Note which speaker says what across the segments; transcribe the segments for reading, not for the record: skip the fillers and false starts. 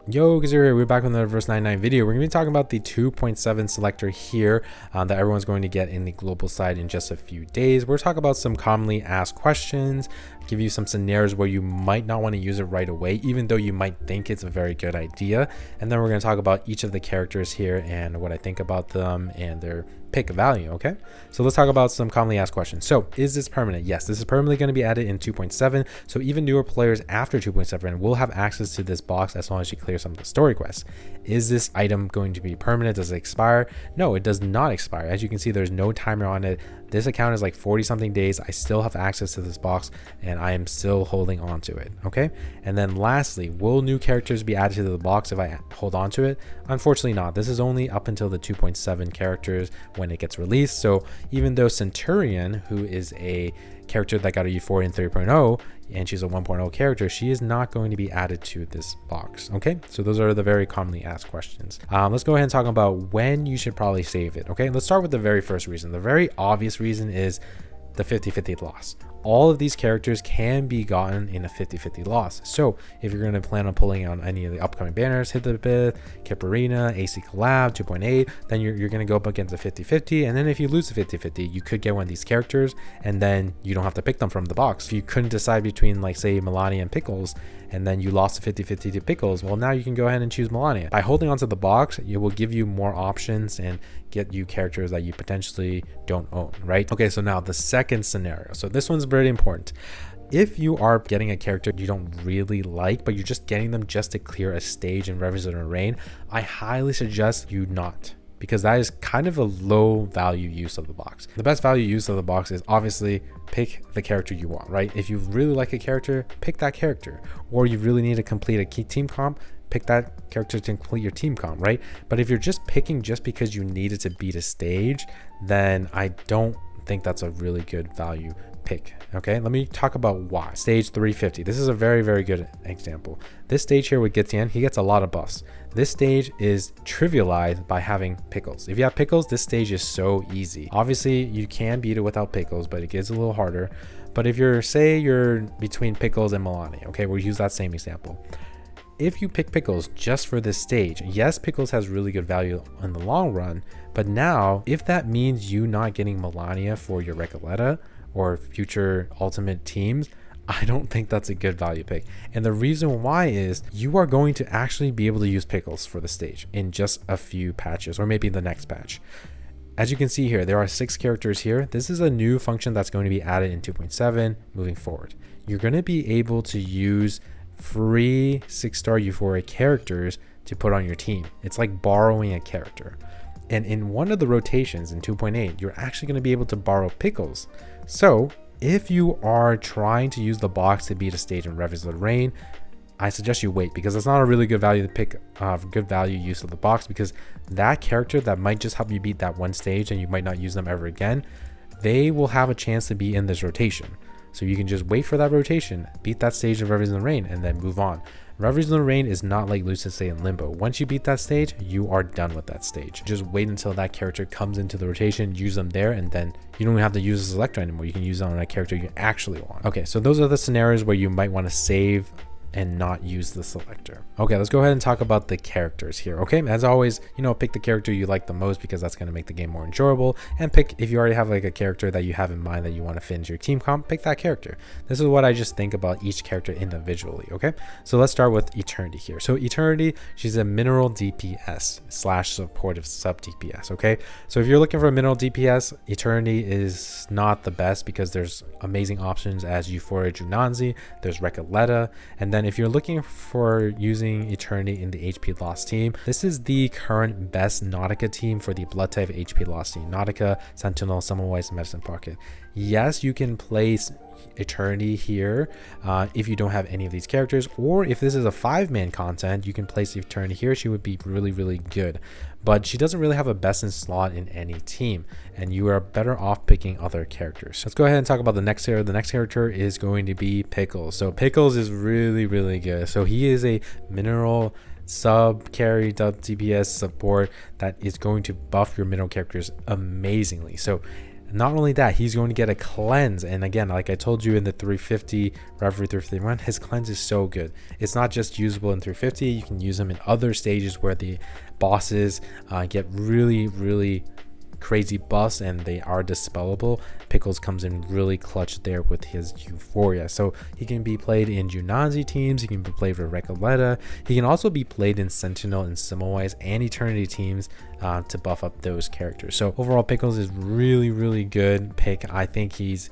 Speaker 1: Yo, Kazir here. We're back with another Verse 99 video. We're going to be talking about the 2.7 selector here that everyone's going to get in the global side in just a few days. We're talking about some commonly asked questions, give you some scenarios where you might not want to use it right away, even though you might think it's a very good idea. And then we're going to talk about each of the characters here and what I think about them and their pick value. Okay, so let's talk about some commonly asked questions. So is this permanent? Yes, this is permanently going to be added in 2.7. So even newer players after 2.7 will have access to this box as long as you clear some of the story quests. Is this item going to be permanent? Does it expire? No, it does not expire. As you can see, there's no timer on it. This account is like 40 something days. I still have access to this box and I am still holding on to it. Okay, and then lastly, will new characters be added to the box if I hold on to it? Unfortunately not. This is only up until the 2.7 characters when it gets released. So even though Centurion, who is a character that got a euphoria in 3.0 and she's a 1.0 character, she is not going to be added to this box. Okay, so those are the very commonly asked questions. Let's go ahead and talk about when you should probably save it. Okay, let's start with the very first reason. The very obvious reason is the 50-50 loss. All of these characters can be gotten in a 50-50 loss. So if you're going to plan on pulling on any of the upcoming banners, Hit the Bit, Kiparina, AC Collab 2.8, then you're going to go up against the 50-50. And then if you lose the 50-50, you could get one of these characters and then you don't have to pick them from the box. If you couldn't decide between, like, say, Melania and Pickles, and then you lost the 50-50 to Pickles, well, now you can go ahead and choose Melania. By holding onto the box, it will give you more options and get you characters that you potentially don't own, right? Okay, so now the second scenario. So this one's very important. If you are getting a character you don't really like, but you're just getting them just to clear a stage in Revenant Reign, I highly suggest you not, because that is kind of a low value use of the box. The best value use of the box is obviously pick the character you want, right? If you really like a character, pick that character. Or you really need to complete a key team comp, pick that character to complete your team comp, right? But if you're just picking just because you needed to beat a stage, then I don't think that's a really good value pick. Okay, let me talk about why. Stage 350. This is a very, very good example. This stage here with Gitian, he gets a lot of buffs. This stage is trivialized by having Pickles. If you have Pickles, this stage is so easy. Obviously, you can beat it without Pickles, but it gets a little harder. But if you're between Pickles and Melania, okay, we'll use that same example. If you pick Pickles just for this stage, yes, Pickles has really good value in the long run, but now if that means you not getting Melania for your Recoleta or future ultimate teams, I don't think that's a good value pick. And the reason why is you are going to actually be able to use Pickles for the stage in just a few patches, or maybe the next patch. As you can see here, there are 6 characters here. This is a new function that's going to be added in 2.7 moving forward. You're going to be able to use free 6-star euphoria characters to put on your team. It's like borrowing a character. And in one of the rotations in 2.8, you're actually going to be able to borrow Pickles. So if you are trying to use the box to beat a stage in Revenant Reign, I suggest you wait, because it's not a really good value to pick, good value use of the box, because that character that might just help you beat that one stage and you might not use them ever again, they will have a chance to be in this rotation. So you can just wait for that rotation, beat that stage of Revenant Reign, and then move on. Revenant Reign is not like Lucis in Limbo. Once you beat that stage, you are done with that stage. Just wait until that character comes into the rotation, use them there, and then you don't have to use a Selector anymore. You can use them on a character you actually want. Okay, so those are the scenarios where you might want to save and not use the Selector. Okay, let's go ahead and talk about the characters here. Okay, as always, pick the character you like the most, because that's going to make the game more enjoyable. And pick, if you already have like a character that you have in mind that you want to fit into your team comp, pick that character. This is what I just think about each character individually. Okay, so let's start with Eternity here. So Eternity, she's a mineral DPS / supportive sub DPS. Okay, so if you're looking for a mineral DPS, Eternity is not the best, because there's amazing options as Euphoria Junanzi, there's Recoleta, and then if you're looking for using Eternity in the HP loss team, this is the current best Nautica team for the blood type HP loss team. Nautica, Sentinel, Summonwise, Medicine Pocket. Yes, you can place Eternity here if you don't have any of these characters, or if this is a 5-man content, you can place Eternity here. She would be really, really good, but she doesn't really have a best in slot in any team, and you are better off picking other characters. Let's go ahead and talk about the next character. The next character is going to be Pickles. So Pickles is really, really good. So he is a mineral sub carry DPS support that is going to buff your mineral characters amazingly. So Not only that, he's going to get a cleanse. And again, like I told you in the 350 Reverie 351, his cleanse is so good. It's not just usable in 350. You can use him in other stages where the bosses get really crazy buffs and they are dispellable. Pickles comes in really clutch there with his Euphoria. So he can be played in Junazi teams, he can be played with Recoleta, he can also be played in Sentinel and Semmelweis and Eternity teams to buff up those characters. So overall, Pickles is really good pick. I think he's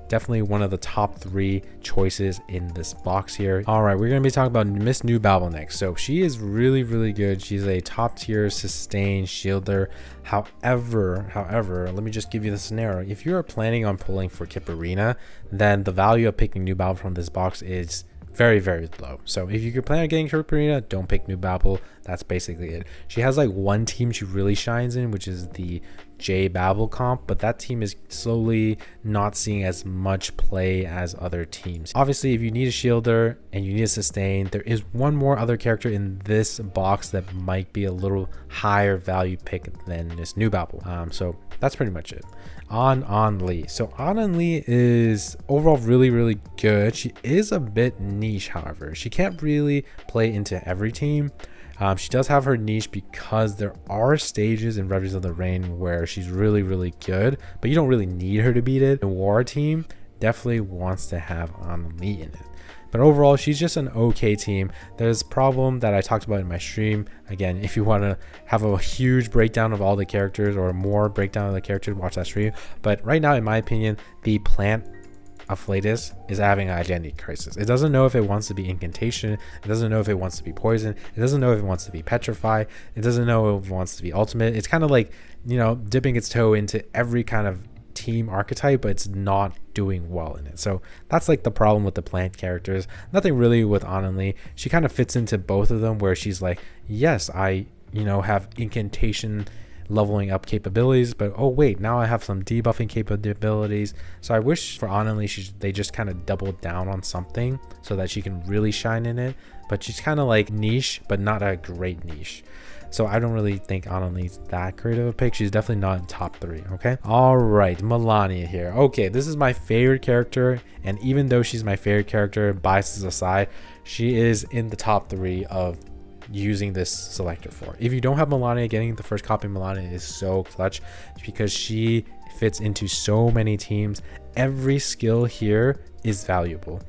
Speaker 1: definitely one of the top 3 choices in this box here. All right, we're going to be talking about Miss Newbabel next. So she is really good. She's a top tier sustain shielder. However, let me just give you the scenario. If you are planning on pulling for Kipperina, then the value of picking Newbabel from this box is very low. So if you plan on getting Kipperina, don't pick Newbabel. That's basically it. She has like one team she really shines in, which is the J Babel comp, but that team is slowly not seeing as much play as other teams. Obviously, if you need a shielder and you need a sustain, there is one more other character in this box that might be a little higher value pick than this Newbabel. So that's pretty much it. On Lee. So on Lee is overall really good. She is a bit niche, however. She can't really play into every team. She does have her niche because there are stages in Reveries of the Rain where she's really good, but you don't really need her to beat it. The war team definitely wants to have On Lee in it. But overall, she's just an okay team. There's a problem that I talked about in my stream. Again, if you want to have a huge breakdown of all the characters or more breakdown of the characters, watch that stream. But right now, in my opinion, the plant Afflatus is having an identity crisis. It doesn't know if it wants to be incantation. It doesn't know if it wants to be poison. It doesn't know if it wants to be petrify. It doesn't know if it wants to be ultimate. It's kind of like, you know, dipping its toe into every kind of team archetype, but it's not doing well in it. So that's like the problem with the plant characters. Nothing really with Ananli. She kind of fits into both of them, where she's like, yes, I, you know, have incantation leveling up capabilities, but oh wait, now I have some debuffing capabilities. So I wish for Ananli they just kind of doubled down on something so that she can really shine in it. But she's kind of like niche, but not a great niche. So I don't really think Ananli's that great of a pick. She's definitely not in top 3. Okay. All right, Melania here. Okay, this is my favorite character, and even though she's my favorite character, biases aside, she is in the top 3 of using this selector for. If you don't have Melania, getting the first copy of Melania is so clutch because she fits into so many teams. Every skill here is valuable.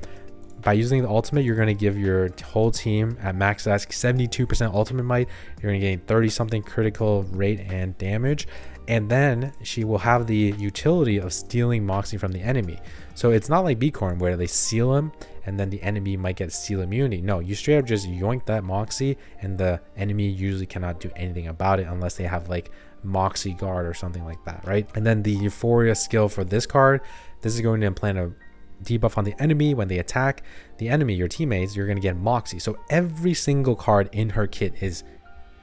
Speaker 1: By using the ultimate, you're going to give your whole team at max 72% ultimate might. You're going to gain 30 something critical rate and damage, and then she will have the utility of stealing Moxie from the enemy. So it's not like Bicorn where they seal him and then the enemy might get seal immunity. No, you straight up just yoink that Moxie and the enemy usually cannot do anything about it unless they have like Moxie guard or something like that, right? And then the Euphoria skill for this card, this is going to implant a debuff on the enemy. When they attack the enemy, your teammates, you're going to get Moxie. So every single card in her kit is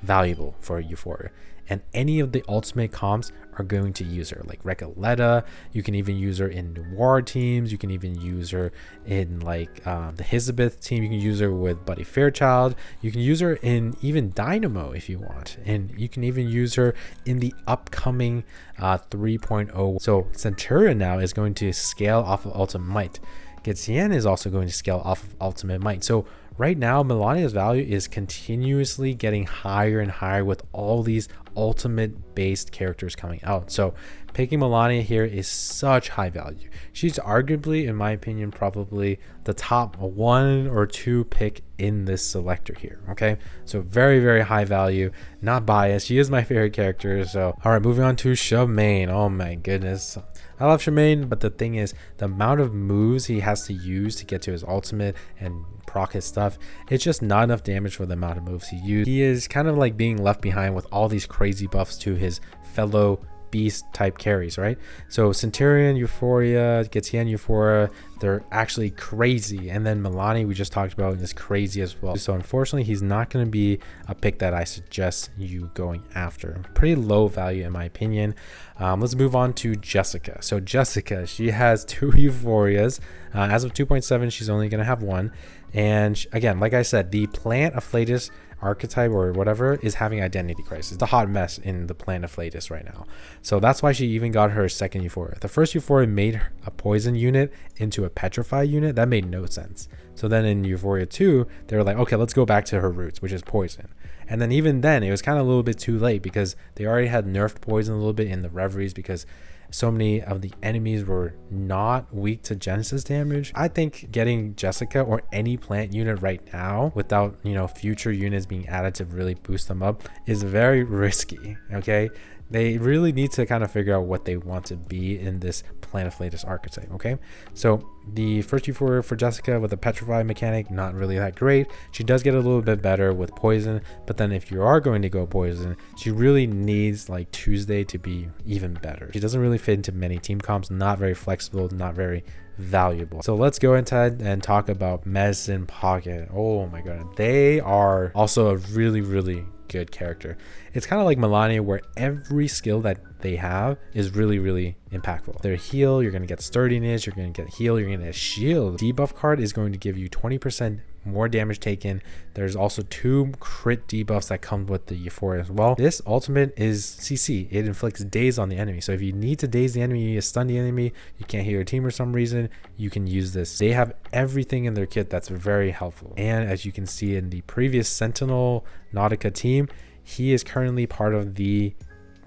Speaker 1: valuable for Euphoria, and any of the ultimate comps are going to use her, like Recoleta. You can even use her in Noir teams. You can even use her in like the Hizabeth team. You can use her with Buddy Fairchild. You can use her in even Dynamo if you want, and you can even use her in the upcoming 3.0. So Centurion now is going to scale off of Ultimate Might. Getienne is also going to scale off of Ultimate Might. So right now, Melania's value is continuously getting higher and higher with all these ultimate based characters coming out. So picking Melania here is such high value. She's arguably, in my opinion, probably the top 1 or 2 pick in this selector here. Okay, so very high value, not biased. She is my favorite character. So all right, moving on to Shamane. Oh my goodness, I love Shamane, but the thing is, the amount of moves he has to use to get to his ultimate and proc his stuff, it's just not enough damage for the amount of moves he used. He is kind of like being left behind with all these crazy buffs to his fellow beast type carries, right? So Centurion, Euphoria, Getienne, Euphoria, they're actually crazy. And then Melania, we just talked about, is crazy as well. So unfortunately, he's not going to be a pick that I suggest you going after. Pretty low value in my opinion. Let's move on to Jessica. So Jessica, she has 2 Euphorias. As of 2.7, she's only going to have 1. And again, like I said, the plant Afflatus archetype or whatever is having identity crisis. It's a hot mess in the planet Flatus right now. So that's why she even got her second Euphoria. The first Euphoria made a poison unit into a petrify unit. That made no sense. So then in Euphoria 2, they were like, okay, let's go back to her roots, which is poison. And then even then, it was kind of a little bit too late because they already had nerfed poison a little bit in the Reveries because so many of the enemies were not weak to Genesis damage. I think getting Jessica or any plant unit right now without, you know, future units being added to really boost them up is very risky, okay? They really need to kind of figure out what they want to be in this Planet Flatus archetype, okay? So the first Euphoria for Jessica with the Petrify mechanic, not really that great. She does get a little bit better with poison, but then if you are going to go poison, she really needs like Tuesday to be even better. She doesn't really fit into many team comps, not very flexible, not very valuable. So let's go inside and talk about Medicine Pocket. Oh my god, they are also a really good character. It's kind of like Melania, where every skill that they have is really impactful. Their heal, you're going to get sturdiness, you're going to get heal, you're going to get shield. Debuff card is going to give you 20% more damage taken. There's also 2 crit debuffs that come with the Euphoria as well. This ultimate is CC. It inflicts daze on the enemy. So if you need to daze the enemy, you need to stun the enemy, you can't heal your team for some reason, you can use this. They have everything in their kit that's very helpful. And as you can see in the previous Sentinel Nautica team, he is currently part of the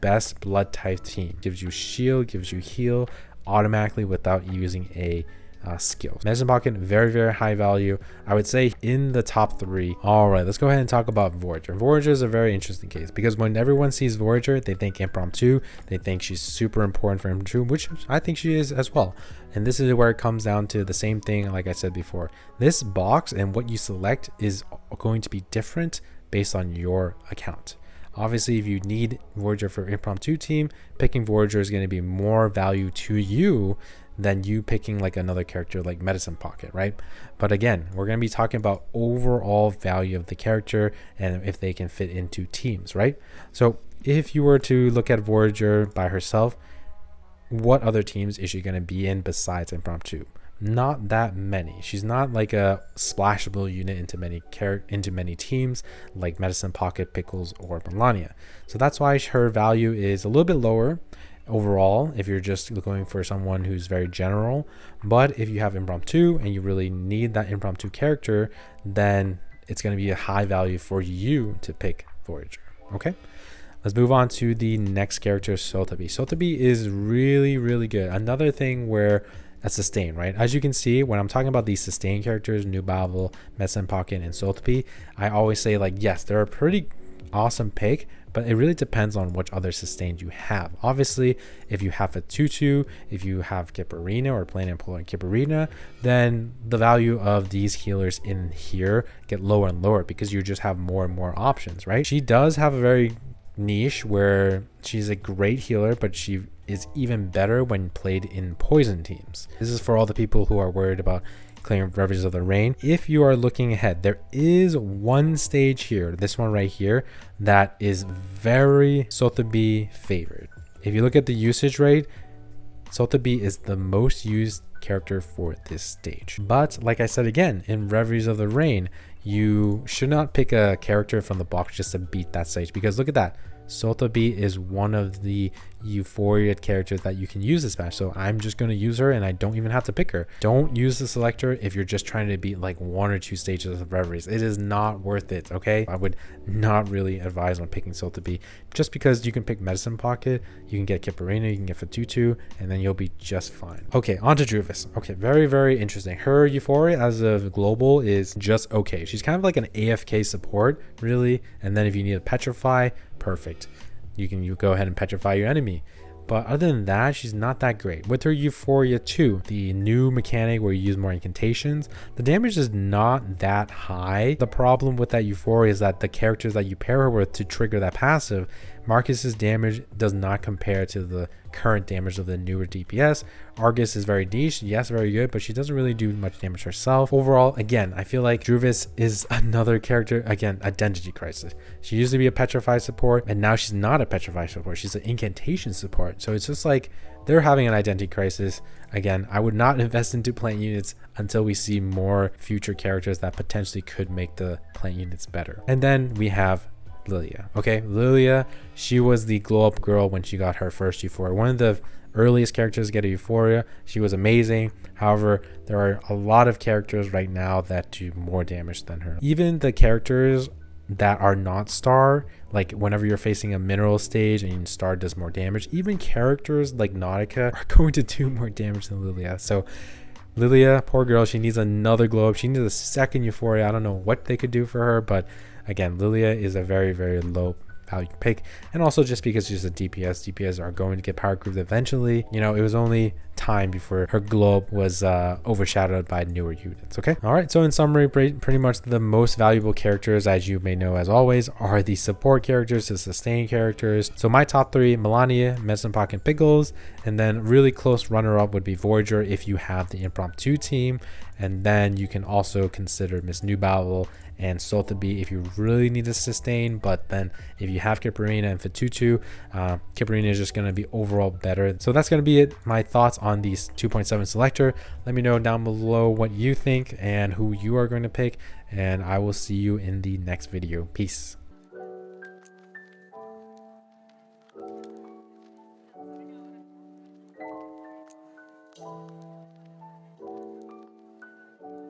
Speaker 1: best blood type team. Gives you shield, gives you heal automatically without using a skill. Medicine Pocket, very high value. I would say in the top 3. All right, let's go ahead and talk about Voyager. Voyager is a very interesting case because when everyone sees Voyager, they think impromptu. They think she's super important for impromptu, which I think she is as well. And this is where it comes down to the same thing like I said before. This box and what you select is going to be different based on your account. Obviously, if you need Voyager for impromptu team, picking Voyager is going to be more value to you than you picking like another character like Medicine Pocket, right? But again, we're going to be talking about overall value of the character and if they can fit into teams, right? So if you were to look at Voyager by herself, what other teams is she going to be in besides impromptu? Not that many. She's not like a splashable unit into many teams like Medicine Pocket, Pickles, or Melania. So that's why her value is a little bit lower overall if you're just looking for someone who's very general. But if you have impromptu and you really need that impromptu character, then it's going to be a high value for you to pick Voyager. Okay, let's move on to the next character, Sotheby. Sotheby is really good. Another thing where a sustain, right? As you can see, when I'm talking about these sustain characters, Newbabel, Medicine Pocket, and Sotheby, I always say like, yes, they're a pretty awesome pick, but it really depends on which other sustains you have. Obviously, if you have a Tutu, if you have Kipperina or Plain and Polar and Kipperina, then the value of these healers in here get lower and lower because you just have more and more options, right? She does have a very niche where she's a great healer, but she is even better when played in poison teams. This is for all the people who are worried about clearing Reveries of the Rain. If you are looking ahead, there is one stage here, this one right here, that is very Sotheby favored. If you look at the usage rate, Sotheby is the most used character for this stage. But like I said again, in Reveries of the Rain, you should not pick a character from the box just to beat that stage, because look at that. Sotheby is one of the Euphoria characters that you can use this match, so I'm just going to use her and I don't even have to pick her. Don't use the Selector if you're just trying to beat like 1 or 2 stages of Reveries. It is not worth it, okay? I would not really advise on picking Sotheby, just because you can pick Medicine Pocket, you can get Kipperina, you can get Fatutu, and then you'll be just fine. Okay, on to Druvis. Okay, very interesting. Her Euphoria as of global is just okay. She's kind of like an AFK support, really, and then if you need a Petrify, perfect. You go ahead and petrify your enemy. But other than that, she's not that great. With her Euphoria 2, the new mechanic where you use more incantations, the damage is not that high. The problem with that Euphoria is that the characters that you pair her with to trigger that passive Marcus's damage does not compare to the current damage of the newer DPS. Argus is very niche, yes, very good, but she doesn't really do much damage herself. Overall, again, I feel like Druvis is another character, again, identity crisis. She used to be a petrified support, and now she's not a petrified support. She's an incantation support. So it's just like they're having an identity crisis. Again, I would not invest into plant units until we see more future characters that potentially could make the plant units better. And then we have Lilya. Okay, Lilya, she was the glow up girl when she got her first Euphoria. One of the earliest characters to get a Euphoria. She was amazing. However, there are a lot of characters right now that do more damage than her. Even the characters that are not star, like whenever you're facing a mineral stage and star does more damage, even characters like Nautica are going to do more damage than Lilya. So Lilya, poor girl, she needs another glow up. She needs a second Euphoria. I don't know what they could do for her, but again, Lilya is a very, very low value pick. And also just because she's a DPS are going to get power grouped eventually. You know, it was only time before her glow up was overshadowed by newer units. Okay. All right. So in summary, pretty much the most valuable characters, as you may know, as always, are the support characters, the sustain characters. So my top three: Melania, Medicine Pocket, and Pickles. And then really close runner up would be Voyager if you have the impromptu team. And then you can also consider Miss Newbabel and Sotheby if you really need to sustain. But then if you have Kiparina and Fatutu, Kiparina is just going to be overall better. So that's going to be it. My thoughts on these 2.7 selector. Let me know down below what you think and who you are going to pick. And I will see you in the next video. Peace.